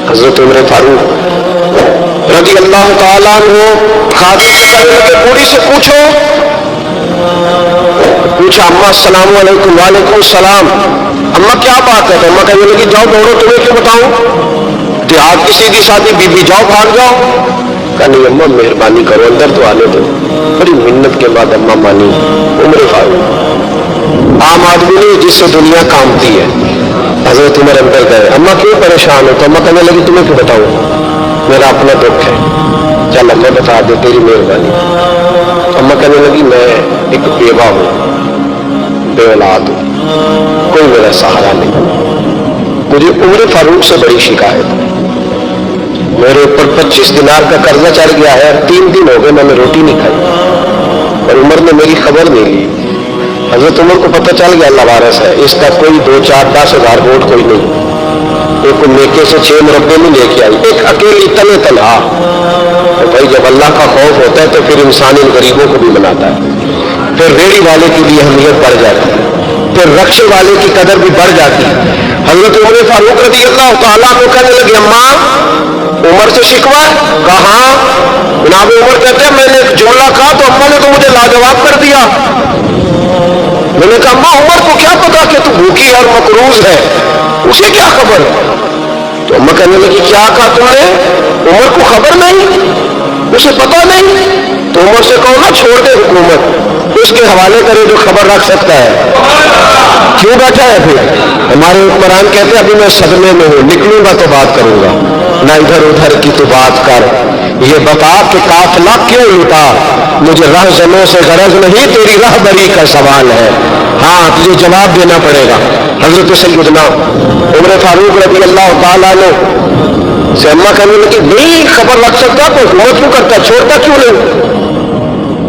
حضرت عمر فاروق رضی اللہ تعالیٰ عنہ خادم سے کہنے لگے بوڑھی سے پوچھا اما السلام علیکم. وعلیکم السلام. اما کیا بات ہے؟ تو اما کہنے لگی جاؤ دوڑو, تمہیں کیوں بتاؤں, دیہات کی سیدھی سادھی بی بی, جاؤ بھاگ جاؤ. کہا نہیں اما مہربانی کرو, اندر تو آنے دو. بڑی منت کے بعد اما مانی. عمر فاروق عام آدمی نہیں جس سے دنیا کامتی ہے. حضرت عمر اندر گئے. اما کیوں پریشان ہو؟ تو اما کہنے لگی تمہیں کیوں بتاؤں, میرا اپنا دکھ ہے, چل اما بتا دے, تیری مہربانی. اما کہنے لگی میں ایک بیوہ ہوں, بے اولاد ہوں, کوئی میرا سہارا نہیں, مجھے عمر فاروق سے بڑی شکایت ہے. میرے اوپر 25 دینار کا قرضہ چڑھ گیا ہے, 3 دن ہو گئے میں نے روٹی نہیں کھائی, اور عمر نے میری خبر نہیں لی. حضرت عمر کو پتہ چل گیا لوارث ہے, اس کا کوئی 2 4 10 ہزار ووٹ کوئی نہیں, ایک میکے سے 6 مربے میں لے کے آئی, ایک اکیلی تنے تنہا. تو بھائی جب اللہ کا خوف ہوتا ہے تو پھر انسان ان غریبوں کو بھی مناتا ہے. پھر ریڑھی والے کی بھی اہمیت بڑھ جاتی ہے, پھر رکشے والے کی قدر بھی بڑھ جاتی ہے. حضرت عمر فاروق رضی اللہ تعالیٰ کو کہنے لگے اماں عمر سے شکوا؟ کہاں؟ جناب عمر کہتے ہیں میں نے ایک جملہ کہا تو اماں نے تو مجھے لاجواب کر دیا. میں نے کہا اماں عمر کو کیا پتا کہ تو بھوکی اور مقروض ہے, اسے کیا خبر؟ تو اماں کہنے لگی کیا کہا تم نے؟ عمر کو خبر نہیں, اسے پتا نہیں. تو عمر سے کہو نا چھوڑ دے حکومت, اس کے حوالے کرے جو خبر رکھ سکتا ہے. کیوں بیٹھا ہے پھر؟ ہمارے حکمران کہتے ہیں ابھی میں صدمے میں ہوں, نکلوں گا تو بات کروں گا, نہ ادھر ادھر کی تو بات کر, یہ بتا کہ قافلہ کیوں لوٹا, مجھے رہزنوں سے غرض نہیں, تیری رہبری کا سوال ہے, ہاں تجھے جواب دینا پڑے گا. حضرت سیدنا عمر فاروق رضی اللہ تعالیٰ نے سے اماں کہنے لگی نہیں خبر رکھ سکتا تو حکومت کیوں کرتا, چھوڑتا کیوں نہیں؟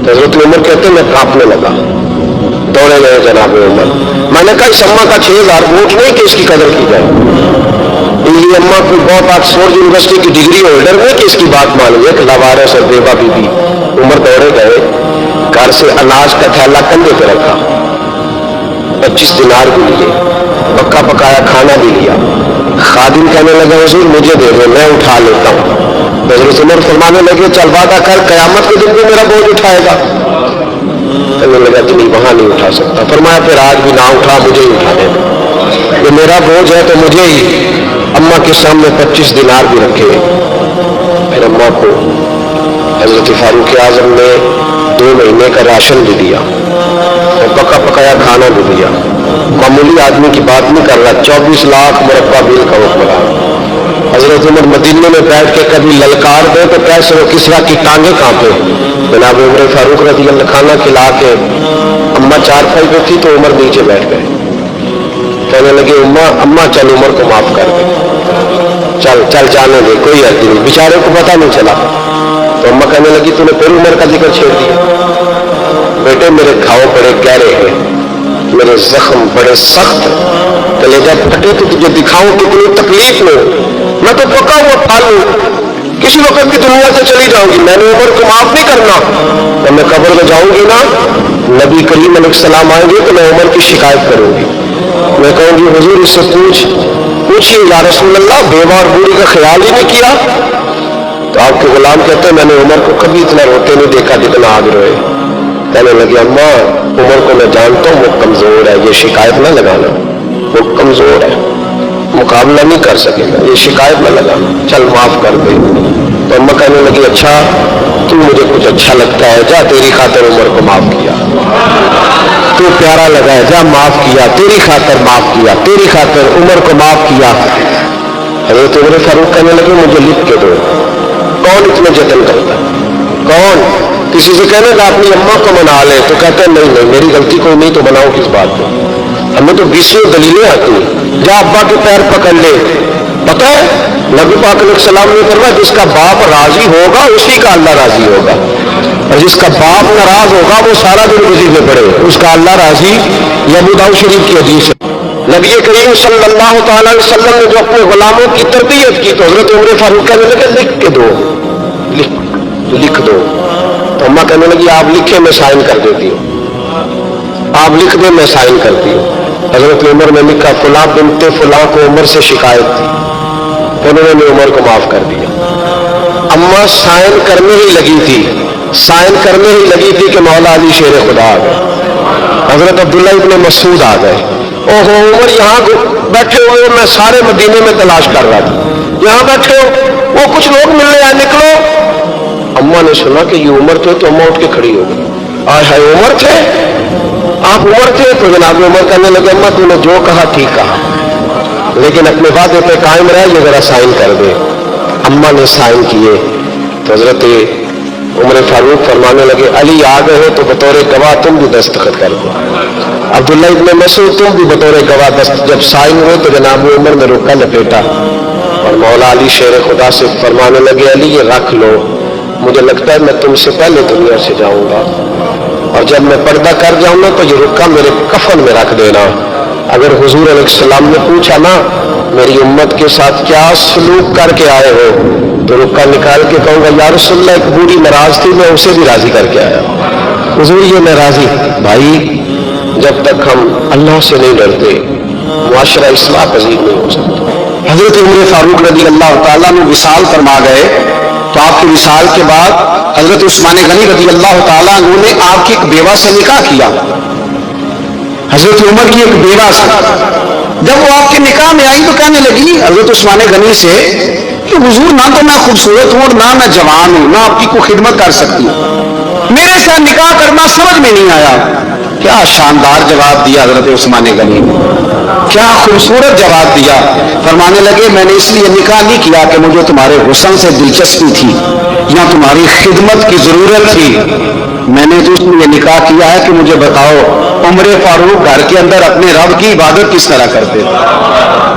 تو حضرت عمر کہتے میں کانپنے لگا, دوڑے گئے جناب عمر. میں نے کہا اس اماں کا 6000 ووٹ نہیں کہ اس کی قدر کی جائے, یہ اماں کوئی بہت آکسفورڈ یونیورسٹی کی ڈگری ہولڈر نہیں کہ اس کی بات مان لے, کہ لاوارث اور بیوہ بی بی. عمر دوڑے گئے, گھر سے اناج کا تھیلا کندھے پہ رکھا, 25 دینار بھی لیے, پکا پکایا کھانا بھی لیا. خادم کہنے لگا حضور مجھے دے دو میں اٹھا لیتا ہوں. حضرت عمر فرمانے لگے چل وعدہ کر قیامت کے دن بھی میرا بوجھ اٹھائے گا. کہنے لگا کہ نہیں وہاں نہیں اٹھا سکتا. فرمایا پھر آج بھی نہ اٹھا, مجھے ہی اٹھا دینا, یہ میرا بوجھ ہے تو مجھے ہی. اماں کے سامنے 25 دینار بھی رکھے. پھر اماں کو حضرت فاروق اعظم نے 2 مہینے کا راشن بھی دیا اور پکا پکایا کھانا بھی دیا. معمولی آدمی کی بات نہیں کر رہا, 24 لاکھ مربع میل کا حکمران. حضرت عمر مدینے میں بیٹھ کے کبھی للکار دے تو کیسے وہ کسرا کی ٹانگیں کانپے. جناب عمر فاروق رضی اللہ کھانا کھلا کے اماں چارپائی پہ تھی تو عمر نیچے بیٹھ گئے. کہنے لگے اماں چل عمر کو معاف کر دے, چل چل جانے دے, کوئی حد نہیں, بیچارے کو پتہ نہیں چلا. تو اماں کہنے لگی تو نے پھر عمر کا ذکر چھیڑ دیا. بیٹے میرے گھاؤ بڑے گہرے ہیں, میرے زخم بڑے سخت, کلیجہ پھٹے تو تجھے دکھاؤں کتنی تکلیف میں. میں تو پکا ہوا پھل ہوں, کسی وقت کی دنیا سے چلی جاؤں گی, میں نے عمر کو معاف نہیں کرنا. جب میں قبر میں جاؤں گی نا, نبی کریم علیہ السلام آئیں گے تو میں عمر کی شکایت کروں گی. میں کہوں گی حضور اس سے پوچھیے یا رسول اللہ بیوہ اور بوڑھی کا خیال ہی نہیں کیا. تو آپ کے غلام کہتے ہیں میں نے عمر کو کبھی اتنا روتے نہیں دیکھا جتنا آج روئے. کہنے لگے اماں عمر کو میں جانتا ہوں وہ کمزور ہے, یہ شکایت نہ لگانا, وہ کمزور ہے, مقابلہ نہیں کر سکے گا, یہ شکایت نہ لگانا, چل معاف کر دے. تو اماں کہنے لگی اچھا تو مجھے کچھ اچھا لگتا ہے, جا تیری خاطر عمر کو معاف کیا, تو پیارا لگا ہے, جا معاف کیا, تیری خاطر معاف کیا, تیری خاطر عمر کو معاف کیا. حضرت عمر فاروق کہنے لگے مجھے لکھ کے دو. کون اتنے جتن کرتا ہے, کون کسی سے کہنے گا اپنی اماں کو منا لے تو کہتے ہیں نہیں نہیں میری غلطی کوئی نہیں تو مناؤ کس بات پہ, ہمیں تو 20 دلیلیں آتی ہیں. جا ابا کے پیر پکڑ لے. پتہ ہے نبی پاک علیہ السلام نے فرمایا جس کا باپ راضی ہوگا اسی کا اللہ راضی ہوگا, اور جس کا باپ ناراض ہوگا وہ سارا دن وظیفے پڑے, اس کا اللہ راضی. یہ ابو داؤد شریف کی حدیث ہے. نبی کریم صلی اللہ تعالی علیہ وسلم نے جو اپنے غلاموں کی تربیت کی تو حضرت عمر فاروق کہنے لگے لکھ کے دو, لکھ دو. تو اماں کہنے لگی آپ لکھے میں سائن کر دیتی ہوں, آپ لکھ دیں میں سائن کرتی ہوں. حضرت عمر نے لکھا فلاں بنت فلاں کو عمر سے شکایت تھی, تو انہوں نے عمر کو معاف کر دیا. اما سائن کرنے ہی لگی تھی کہ مولا علی شیر خدا آ گئے. حضرت عبداللہ ابن مسعود آ گئے. اوہو عمر یہاں بیٹھے ہوئے, میں سارے مدینے میں تلاش کر رہا تھا, یہاں بیٹھے ہو, وہ کچھ لوگ ملنے آئے, نکلو. اما نے سنا کہ یہ عمر تھے تو اما اٹھ کے کھڑی ہو گئی. آئے ہائے عمر تھے, آپ عمر تھے؟ تو جناب عمر کہنے لگے اما تو نے جو کہا ٹھیک کہا, لیکن اپنے وعدے پہ قائم رہے, یہ ذرا سائن کر دے. اما نے سائن کیے تو حضرت عمر فاروق فرمانے لگے علی آ گئے ہو تو بطور گواہ تم بھی دستخط کر دو. عبداللہ ابن مسعود تم بھی بطور گواہ جب سائن ہوئے تو جناب عمر نے رکا لپیٹا اور مولا علی شیر خدا سے فرمانے لگے علی یہ رکھ لو, مجھے لگتا ہے میں تم سے پہلے دنیا سے جاؤں گا, اور جب میں پردہ کر جاؤں گا تو یہ رکا میرے کفن میں رکھ دینا. اگر حضور علیہ السلام نے پوچھا نا میری امت کے ساتھ کیا سلوک کر کے آئے ہو, تو رکا نکال کے کہوں گا یا رسول اللہ ایک بوڑھی ناراض تھی, میں اسے بھی راضی کر کے آیا. حضور یہ میں راضی. بھائی جب تک ہم اللہ سے نہیں ڈرتے معاشرہ اصلاح پذیر نہیں ہو سکتا. حضرت عمر فاروق رضی اللہ تعالیٰ نے وصال فرما گئے تو آپ کے وصال کے بعد حضرت عثمان غنی رضی اللہ تعالیٰ عنہ نے آپ کی ایک بیوہ سے نکاح کیا. حضرت عمر کی ایک بیوہ سے جب وہ آپ کے نکاح میں آئی تو کہنے لگی حضرت عثمان غنی سے کہ حضور نہ تو میں خوبصورت ہوں اور نہ میں جوان ہوں, نہ آپ کی کوئی خدمت کر سکتی ہوں, میرے ساتھ نکاح کرنا سمجھ میں نہیں آیا. کیا شاندار جواب دیا حضرت عثمان غنی نے, کیا خوبصورت جواب دیا. فرمانے لگے میں نے اس لیے نکاح نہیں کیا کہ مجھے تمہارے حسن سے دلچسپی تھی یا تمہاری خدمت کی ضرورت تھی, میں نے تو اس لیے نکاح کیا ہے کہ مجھے بتاؤ عمر فاروق گھر کے اندر اپنے رب کی عبادت کس طرح کرتے تھے,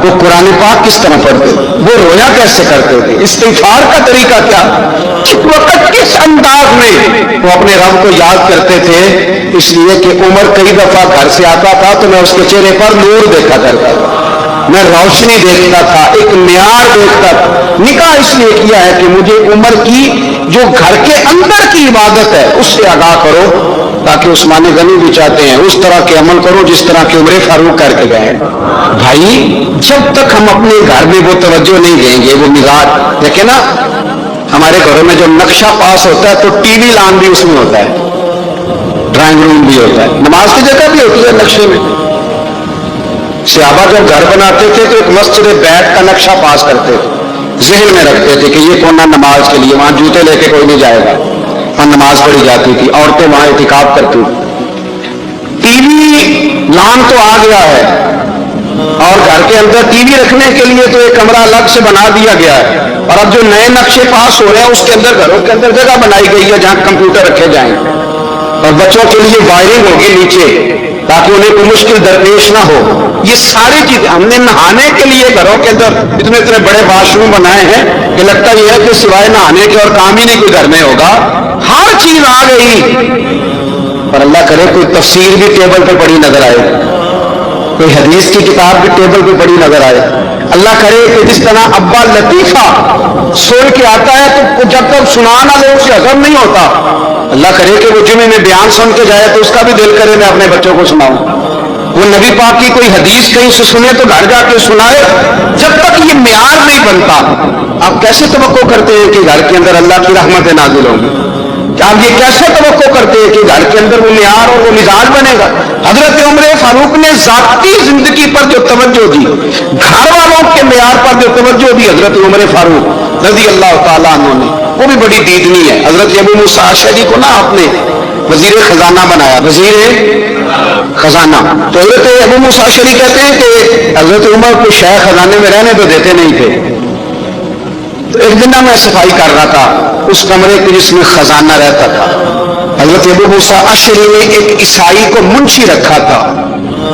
وہ قرآن پاک کس طرح پڑھتے تھے, وہ رویا کیسے کرتے تھے, استغفار کا طریقہ کیا, اس وقت کس انداز میں وہ اپنے رب کو یاد کرتے تھے. اس لیے کہ عمر کئی دفعہ گھر سے آتا تھا تو میں اس کے چہرے پر نور دیکھا کرتا تھا, میں روشنی دیکھتا تھا, ایک معیار دیکھتا تھا. نکاح اس لیے کیا ہے کہ مجھے عمر کی جو گھر کے اندر کی عبادت ہے اس سے آگاہ کرو, تاکہ عثمان غنی بھی چاہتے ہیں اس طرح کے عمل کرو جس طرح کے عمر فاروق کر کے گئے. بھائی جب تک ہم اپنے گھر میں وہ توجہ نہیں دیں گے, وہ مزاج دیکھیں نا, ہمارے گھروں میں جب نقشہ پاس ہوتا ہے تو ٹی وی لان بھی اس میں ہوتا ہے, ڈرائنگ روم بھی ہوتا ہے, نماز کی جگہ بھی ہوتی ہے نقشے میں. صحابہ جب گھر بناتے تھے تو ایک مسجد بیت کا نقشہ پاس کرتے تھے, ذہن میں رکھتے تھے کہ یہ کونا نماز کے لیے, وہاں جوتے لے کے کوئی نہیں جائے گا, وہاں نماز پڑھی جاتی تھی, عورتیں وہاں اعتکاف کرتی تھی. ٹی وی لان تو آ گیا ہے اور گھر کے اندر ٹی وی رکھنے کے لیے تو ایک کمرہ الگ سے بنا دیا گیا ہے, اور اب جو نئے نقشے پاس ہو رہے ہیں اس کے اندر گھروں کے اندر جگہ بنائی گئی ہے جہاں کمپیوٹر رکھے جائیں, اور بچوں کے لیے وائرنگ ہوگی نیچے تاکہ انہیں کوئی مشکل درپیش نہ ہو. یہ ساری چیزیں ہم نے نہانے کے لیے گھروں کے اندر اتنے اتنے بڑے واش روم بنائے ہیں کہ لگتا یہ ہے کہ سوائے نہانے کے اور کام ہی نہیں کوئی گھر میں ہوگا. ہر چیز آ گئی, اور اللہ کرے کوئی تفسیر بھی ٹیبل پہ پڑی نظر آئے, کوئی حدیث کی کتاب بھی ٹیبل پہ پڑی نظر آئے. اللہ کرے کہ جس طرح ابا لطیفہ سن کے آتا ہے تو جب تک سنا نہ لے اسے ہضم نہیں ہوتا. اللہ کرے کہ وہ جمعے میں بیان سن کے جائے تو اس کا بھی دل کرے میں اپنے بچوں کو سناؤں. وہ نبی پاک کی کوئی حدیث کہیں سے سنے تو گھر جا کے سنائے. جب تک یہ معیار نہیں بنتا آپ کیسے توقع کرتے ہیں کہ گھر کے اندر اللہ کی رحمتیں نازل ہوں گی؟ آپ یہ کیسے توقع کرتے ہیں کہ گھر کے اندر وہ معیار اور وہ مزاج بنے گا؟ حضرت عمر فاروق نے ذاتی زندگی پر جو توجہ دی, گھر والوں کے معیار پر جو توجہ دی حضرت عمر فاروق رضی اللہ تعالیٰ عنہ نے, وہ بھی بڑی دیدنی ہے. حضرت ابو موسیٰ اشعری کو نا آپ نے وزیر خزانہ بنایا, وزیر خزانہ. تو حضرت ابو موسیٰ اشعری کہتے ہیں کہ حضرت عمر کو شیخ خزانے میں رہنے تو دیتے نہیں تھے. تو ایک دن میں صفائی کر رہا تھا اس کمرے کے جس میں خزانہ رہتا تھا. حضرت ابو موسیٰ اشعری نے ایک عیسائی کو منشی رکھا تھا,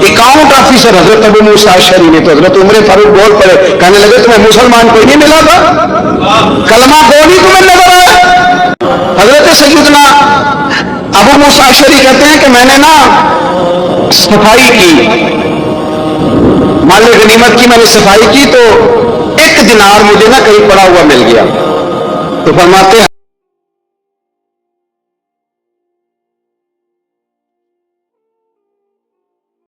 اکاؤنٹ آفیسر حضرت ابو موسیٰ اشعری نے. تو حضرت عمر فاروق بول پڑے, کہنے لگے تمہیں مسلمان کوئی نہیں ملا تھا, کلمہ بول ہی تمہیں نظر آیا. حضرت سیدنا ابو موسیٰ اشعری کہتے ہیں کہ میں نے نا صفائی کی, مال غنیمت کی میں نے صفائی کی, تو ایک دینار مجھے نا کہیں پڑا ہوا مل گیا. تو فرماتے